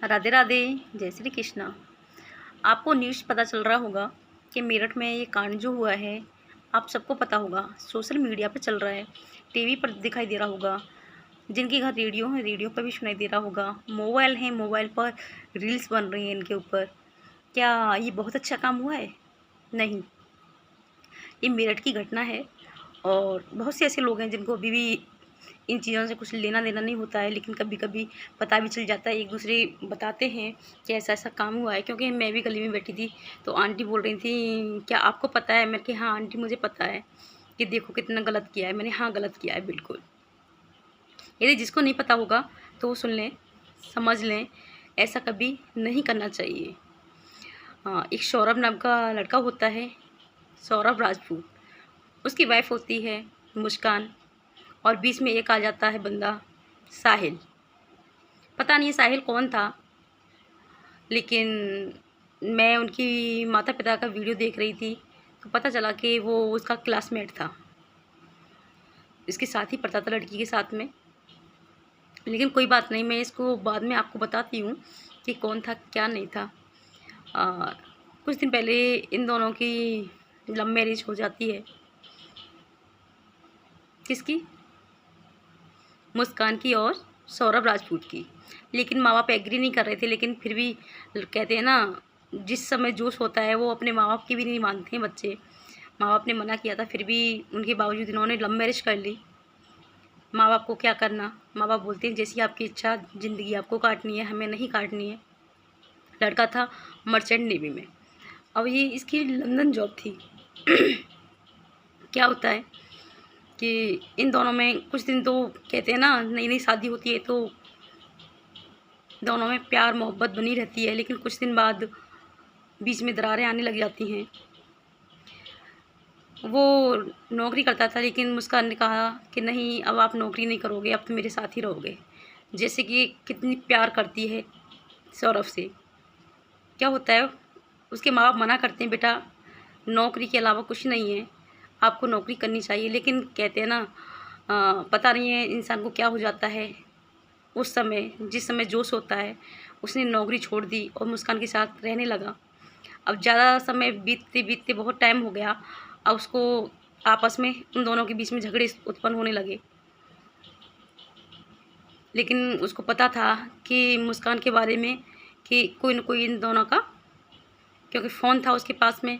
राधे राधे। जय श्री कृष्णा। आपको न्यूज़ पता चल रहा होगा कि मेरठ में ये कांड जो हुआ है, आप सबको पता होगा, सोशल मीडिया पर चल रहा है, टीवी पर दिखाई दे रहा होगा, जिनके घर रेडियो है रेडियो पर भी सुनाई दे रहा होगा, मोबाइल है मोबाइल पर रील्स बन रही हैं इनके ऊपर। क्या ये बहुत अच्छा काम हुआ है? नहीं, ये मेरठ की घटना है और बहुत से ऐसे लोग हैं जिनको अभी भी इन चीज़ों से कुछ लेना देना नहीं होता है, लेकिन कभी कभी पता भी चल जाता है, एक दूसरे बताते हैं कि ऐसा ऐसा काम हुआ है। क्योंकि मैं भी गली में बैठी थी तो आंटी बोल रही थी, क्या आपको पता है? मैंने कहा हाँ आंटी मुझे पता है कि देखो कितना गलत किया है। मैंने हाँ गलत किया है बिल्कुल। यदि जिसको नहीं पता होगा तो वो सुन लें, समझ लें, ऐसा कभी नहीं करना चाहिए। हाँ, एक सौरभ नाम का लड़का होता है, सौरभ राजपूत। उसकी वाइफ होती है मुस्कान, और बीच में एक आ जाता है बंदा साहिल। पता नहीं साहिल कौन था, लेकिन मैं उनकी माता पिता का वीडियो देख रही थी तो पता चला कि वो उसका क्लासमेट था, इसके साथ ही पढ़ता था लड़की के साथ में। लेकिन कोई बात नहीं, मैं इसको बाद में आपको बताती हूँ कि कौन था क्या नहीं था। कुछ दिन पहले इन दोनों की लव मैरिज हो जाती है। किसकी? मुस्कान की और सौरभ राजपूत की। लेकिन माँ बाप एग्री नहीं कर रहे थे, लेकिन फिर भी कहते हैं ना, जिस समय जोश होता है वो अपने माँ बाप की भी नहीं मानते हैं बच्चे। माँ बाप ने मना किया था, फिर भी उनके बावजूद इन्होंने लव मैरिज कर ली। माँ बाप को क्या करना, माँ बाप बोलते हैं जैसी आपकी इच्छा, ज़िंदगी आपको काटनी है, हमें नहीं काटनी है। लड़का था मर्चेंट नेवी में। अब ये इसकी लंदन जॉब थी। क्या होता है कि इन दोनों में कुछ दिन तो कहते हैं ना, नई नई शादी होती है तो दोनों में प्यार मोहब्बत बनी रहती है, लेकिन कुछ दिन बाद बीच में दरारें आने लग जाती हैं। वो नौकरी करता था, लेकिन मुस्कान ने कहा कि नहीं, अब आप नौकरी नहीं करोगे, अब तो मेरे साथ ही रहोगे। जैसे कि कितनी प्यार करती है सौरभ से। क्या होता है, उसके माँ बाप मना करते हैं, बेटा नौकरी के अलावा कुछ नहीं है, आपको नौकरी करनी चाहिए। लेकिन कहते हैं ना, पता नहीं है इंसान को क्या हो जाता है उस समय, जिस समय जोश होता है, उसने नौकरी छोड़ दी और मुस्कान के साथ रहने लगा। अब ज़्यादा समय बीतते बीतते बहुत टाइम हो गया, अब उसको आपस में उन दोनों के बीच में झगड़े उत्पन्न होने लगे। लेकिन उसको पता था कि मुस्कान के बारे में कि कोई न कोई इन दोनों का, क्योंकि फ़ोन था उसके पास में,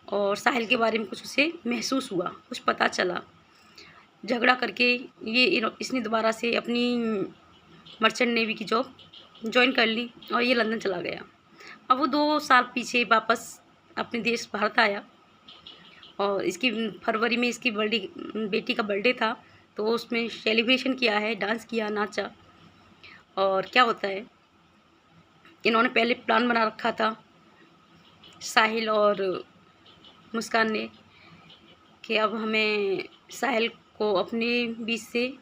और साहिल के बारे में कुछ उसे महसूस हुआ, कुछ पता चला। झगड़ा करके इसने दोबारा से अपनी मर्चेंट नेवी की जॉब ज्वाइन कर ली और ये लंदन चला गया। अब वो 2 साल पीछे वापस अपने देश भारत आया, और इसकी फरवरी में इसकी बेटी का बर्थडे था, तो उसमें सेलिब्रेशन किया है, डांस किया, नाचा। और क्या होता है, इन्होंने पहले प्लान बना रखा था साहिल और मुस्कान ने कि अब हमें साहिल को अपने बीच से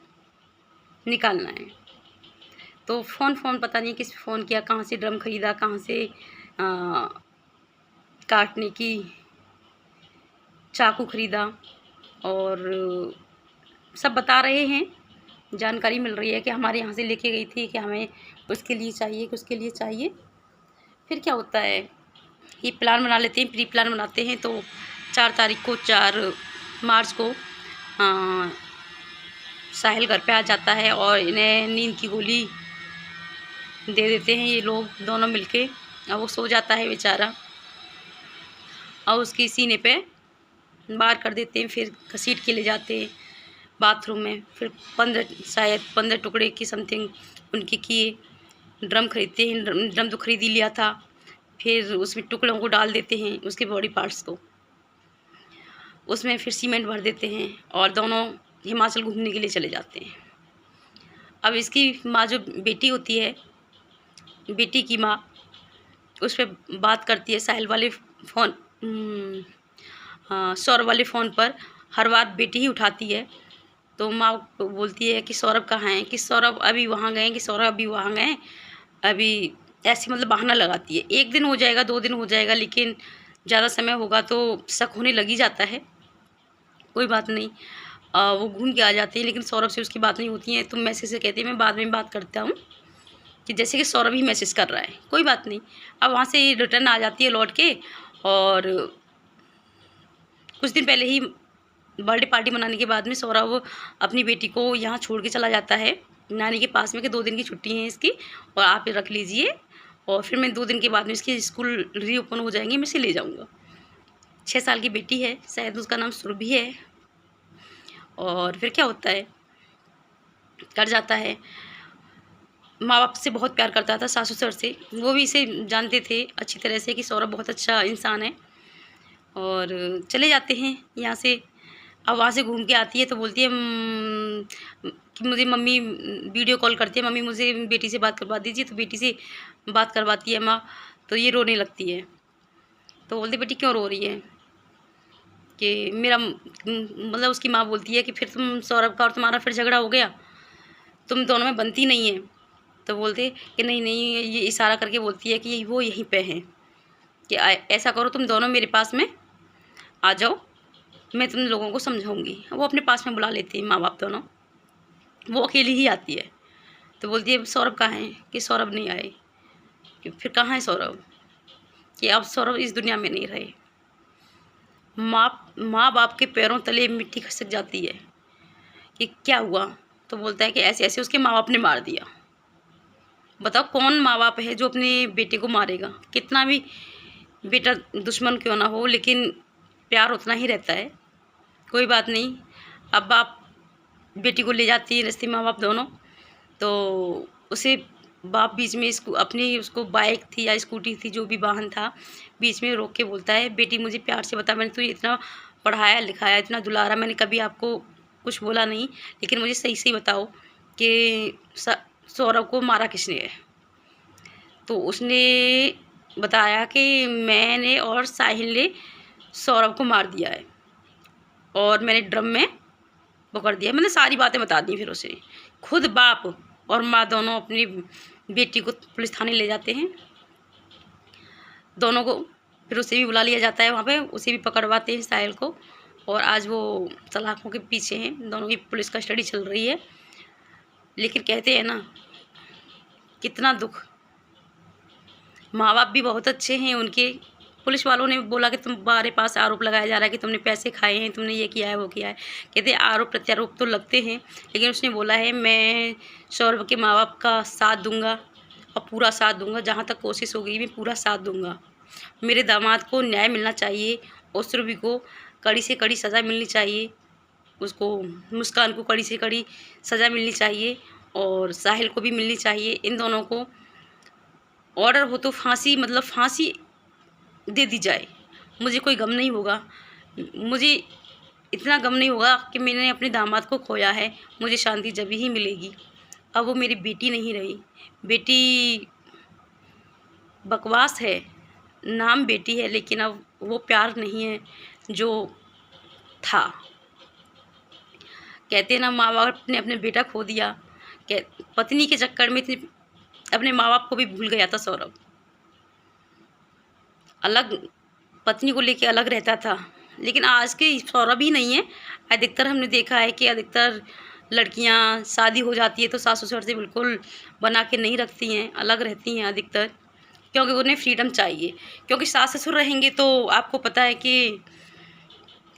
निकालना है। तो फ़ोन पता नहीं किस फ़ोन किया, कहाँ से ड्रम ख़रीदा, कहाँ से काटने की चाकू ख़रीदा, और सब बता रहे हैं, जानकारी मिल रही है कि हमारे यहाँ से लेके गई थी कि हमें उसके लिए चाहिए, कि उसके लिए चाहिए। फिर क्या होता है, ये प्लान बना लेते हैं, प्री प्लान बनाते हैं। तो 4 मार्च को साहिल घर पे आ जाता है और इन्हें नींद की गोली दे देते हैं ये लोग दोनों मिलके। अब वो सो जाता है बेचारा, और उसकी सीने पे बार कर देते हैं, फिर घसीट के ले जाते हैं बाथरूम में। फिर 15 टुकड़े की समथिंग उनके किए। ड्रम खरीदते हैं, ड्रम तो खरीद ही लिया था, फिर उसमें टुकड़ों को डाल देते हैं, उसके बॉडी पार्ट्स को, उसमें फिर सीमेंट भर देते हैं और दोनों हिमाचल घूमने के लिए चले जाते हैं। अब इसकी माँ जो बेटी होती है, बेटी की माँ, उस पर बात करती है साहिल वाले फ़ोन, सौरभ वाले फ़ोन पर हर बात बेटी ही उठाती है। तो माँ बोलती है कि सौरभ कहाँ हैं, कि सौरभ अभी वहाँ गए, कि सौरभ अभी वहाँ गए, अभी ऐसी मतलब बहाना लगाती है। 1 दिन हो जाएगा, 2 दिन हो जाएगा, लेकिन ज़्यादा समय होगा तो शक होने लग ही जाता है। कोई बात नहीं, वो घूम के आ जाते हैं, लेकिन सौरभ से उसकी बात नहीं होती है। तो मैसेज से कहती है मैं बाद में बात करता हूँ, कि जैसे कि सौरभ ही मैसेज कर रहा है। कोई बात नहीं, अब वहाँ से रिटर्न आ जाती है लौट के, और कुछ दिन पहले ही बर्थडे पार्टी मनाने के बाद में सौरभ अपनी बेटी को यहाँ छोड़ के चला जाता है नानी के पास में, कि 2 दिन की छुट्टी है इसकी और आप रख लीजिए, और फिर मैं 2 दिन के बाद में इसकी स्कूल रीओपन हो जाएंगे, मैं इसे ले जाऊँगा। 6 साल की बेटी है, शायद उसका नाम सुरभि है। और फिर क्या होता है, कर जाता है। माँ बाप से बहुत प्यार करता था, सासू ससुर से, वो भी इसे जानते थे अच्छी तरह से कि सौरभ बहुत अच्छा इंसान है। और चले जाते हैं यहाँ से। अब वहाँ से घूम के आती है तो बोलती है कि मुझे मम्मी वीडियो कॉल करती है, मम्मी मुझे बेटी से बात करवा दीजिए। तो बेटी से बात करवाती है माँ, तो ये रोने लगती है। तो बोलती बेटी क्यों रो रही है, कि मेरा मतलब उसकी माँ बोलती है कि फिर तुम सौरभ का और तुम्हारा फिर झगड़ा हो गया, तुम दोनों में बनती नहीं है। तो बोलते कि नहीं नहीं, ये इशारा करके बोलती है कि वो यहीं पे हैं, कि ऐसा करो तुम दोनों मेरे पास में आ जाओ, मैं तुम लोगों को समझाऊंगी। वो अपने पास में बुला लेती है माँ बाप दोनों, वो अकेली ही आती है। तो बोलती है सौरभ कहाँ है, कि सौरभ नहीं आए। कि फिर कहाँ है सौरभ, कि अब सौरभ इस दुनिया में नहीं रहे। माँ बाप के पैरों तले मिट्टी खिसक जाती है कि क्या हुआ। तो बोलता है कि ऐसे ऐसे उसके माँ बाप ने मार दिया। बताओ कौन माँ बाप है जो अपने बेटे को मारेगा, कितना भी बेटा दुश्मन क्यों ना हो, लेकिन प्यार उतना ही रहता है। कोई बात नहीं, अब बाप बेटी को ले जाती है रस्ते माँ बाप दोनों। तो उसे बाप बीच में उसको बाइक थी या स्कूटी थी, जो भी वाहन था, बीच में रोक के बोलता है बेटी मुझे प्यार से बता, मैंने तुझे इतना पढ़ाया लिखाया, इतना दुलारा, मैंने कभी आपको कुछ बोला नहीं, लेकिन मुझे सही सही बताओ कि सौरभ को मारा किसने है। तो उसने बताया कि मैंने और साहिल ने सौरभ को मार दिया है, और मैंने ड्रम में पकड़ दिया। मैंने सारी बातें बता दी। फिर उसे खुद बाप और माँ दोनों अपनी बेटी को पुलिस थाने ले जाते हैं, दोनों को। फिर उसे भी बुला लिया जाता है वहाँ पे, उसे भी पकड़वाते हैं साहिल को, और आज वो सलाखों के पीछे हैं। दोनों की पुलिस कस्टडी चल रही है। लेकिन कहते हैं ना, कितना दुख, माँ बाप भी बहुत अच्छे हैं उनके। पुलिस वालों ने बोला कि तुम्हारे पास आरोप लगाया जा रहा है कि तुमने पैसे खाए हैं, तुमने ये किया है वो किया है। कहते आरोप प्रत्यारोप तो लगते हैं, लेकिन उसने बोला है मैं सौरभ के माँ बाप का साथ दूंगा और पूरा साथ दूंगा, जहाँ तक कोशिश होगी मैं पूरा साथ दूंगा। मेरे दामाद को न्याय मिलना चाहिए और सुरभि को कड़ी से कड़ी सज़ा मिलनी चाहिए, उसको मुस्कान को कड़ी से कड़ी सज़ा मिलनी चाहिए, और साहिल को भी मिलनी चाहिए। इन दोनों को ऑर्डर हो तो फांसी, मतलब फांसी दे दी जाए। मुझे कोई गम नहीं होगा, मुझे इतना गम नहीं होगा कि मैंने अपने दामाद को खोया है। मुझे शांति जब ही मिलेगी। अब वो मेरी बेटी नहीं रही। बेटी बकवास है, नाम बेटी है, लेकिन अब वो प्यार नहीं है जो था। कहते हैं ना, माँ बाप ने अपने बेटा खो दिया, पत्नी के चक्कर में इतने अपने माँ बाप को भी भूल गया था सौरभ। अलग पत्नी को लेके अलग रहता था, लेकिन आज के सौरभ ही नहीं है। अधिकतर हमने देखा है कि अधिकतर लड़कियां शादी हो जाती है तो सास ससुर से बिल्कुल बना के नहीं रखती हैं, अलग रहती हैं अधिकतर, क्योंकि उन्हें फ्रीडम चाहिए। क्योंकि सास ससुर रहेंगे तो आपको पता है कि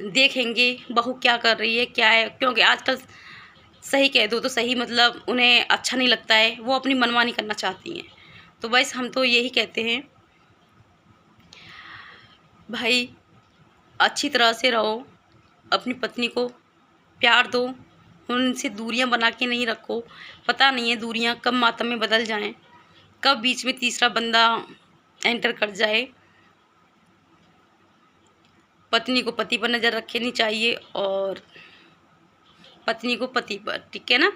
देखेंगे बहू क्या कर रही है क्या है, क्योंकि आजकल सही कह दो तो सही, मतलब उन्हें अच्छा नहीं लगता है, वो अपनी मनमानी करना चाहती हैं। तो बस हम तो यही कहते हैं भाई, अच्छी तरह से रहो, अपनी पत्नी को प्यार दो, उनसे दूरियां बना के नहीं रखो। पता नहीं है दूरियां कब मातम में बदल जाएं, कब बीच में तीसरा बंदा एंटर कर जाए। पत्नी को पति पर नज़र रखनी चाहिए और पत्नी को पति पर, ठीक है ना।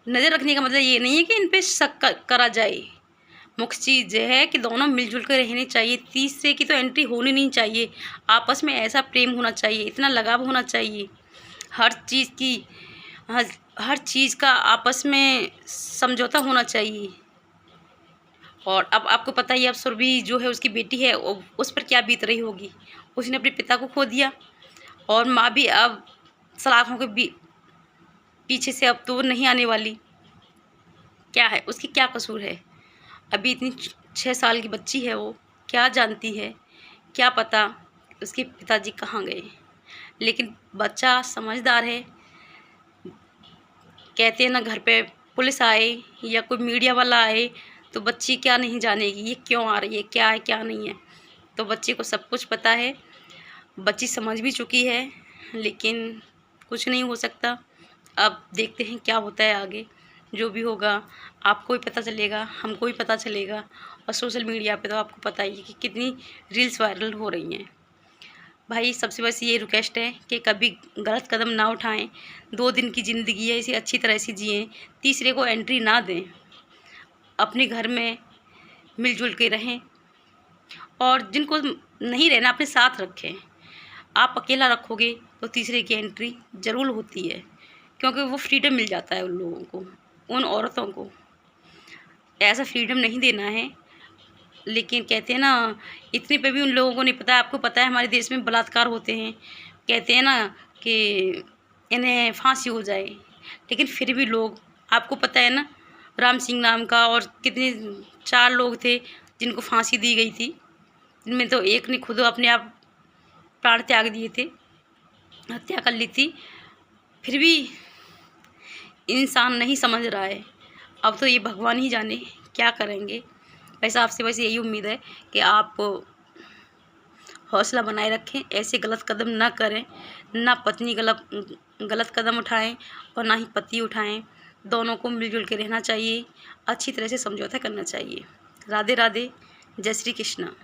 नज़र रखने का मतलब ये नहीं है कि इन पे शक करा जाए। मुख्य चीज़ यह है कि दोनों मिलजुल कर रहने चाहिए, तीसरे की तो एंट्री होनी नहीं चाहिए। आपस में ऐसा प्रेम होना चाहिए, इतना लगाव होना चाहिए, हर चीज़ का आपस में समझौता होना चाहिए। और अब आपको पता ही, अब सुरभि जो है उसकी बेटी है, उस पर क्या बीत रही होगी। उसने अपने पिता को खो दिया, और माँ भी अब सलाखों के पीछे से अब तो नहीं आने वाली। क्या है, उसकी क्या कसूर है? अभी इतनी 6 साल की बच्ची है, वो क्या जानती है, क्या पता उसके पिताजी कहाँ गए। लेकिन बच्चा समझदार है। कहते हैं ना, घर पे पुलिस आए या कोई मीडिया वाला आए तो बच्ची क्या नहीं जानेगी, ये क्यों आ रही है, क्या है क्या नहीं है। तो बच्चे को सब कुछ पता है, बच्ची समझ भी चुकी है, लेकिन कुछ नहीं हो सकता। अब देखते हैं क्या होता है आगे। जो भी होगा आपको भी पता चलेगा, हमको भी पता चलेगा। और सोशल मीडिया पे तो आपको पता ही है कि कितनी रील्स वायरल हो रही हैं। भाई सबसे बस ये रिक्वेस्ट है कि कभी गलत कदम ना उठाएं। 2 दिन की ज़िंदगी है, इसे अच्छी तरह से जिएं, तीसरे को एंट्री ना दें। अपने घर में मिलजुल के रहें और जिनको नहीं रहना अपने साथ रखें। आप अकेला रखोगे तो तीसरे की एंट्री ज़रूर होती है, क्योंकि वो फ्रीडम मिल जाता है उन लोगों को, उन औरतों को। ऐसा फ्रीडम नहीं देना है। लेकिन कहते हैं ना, इतने पे भी उन लोगों को नहीं पता है। आपको पता है हमारे देश में बलात्कार होते हैं, कहते हैं ना कि इन्हें फांसी हो जाए, लेकिन फिर भी लोग, आपको पता है ना, राम सिंह नाम का और कितने 4 लोग थे जिनको फांसी दी गई थी, जिनमें तो एक ने खुद अपने आप प्राण त्याग दिए थे, हत्या कर ली थी। फिर भी इंसान नहीं समझ रहा है। अब तो ये भगवान ही जाने क्या करेंगे। वैसे आपसे बस यही उम्मीद है कि आप हौसला बनाए रखें, ऐसे गलत कदम ना करें, ना पत्नी गलत कदम उठाएं और ना ही पति उठाएं। दोनों को मिलजुल के रहना चाहिए, अच्छी तरह से समझौता करना चाहिए। राधे राधे, जय श्री कृष्णा।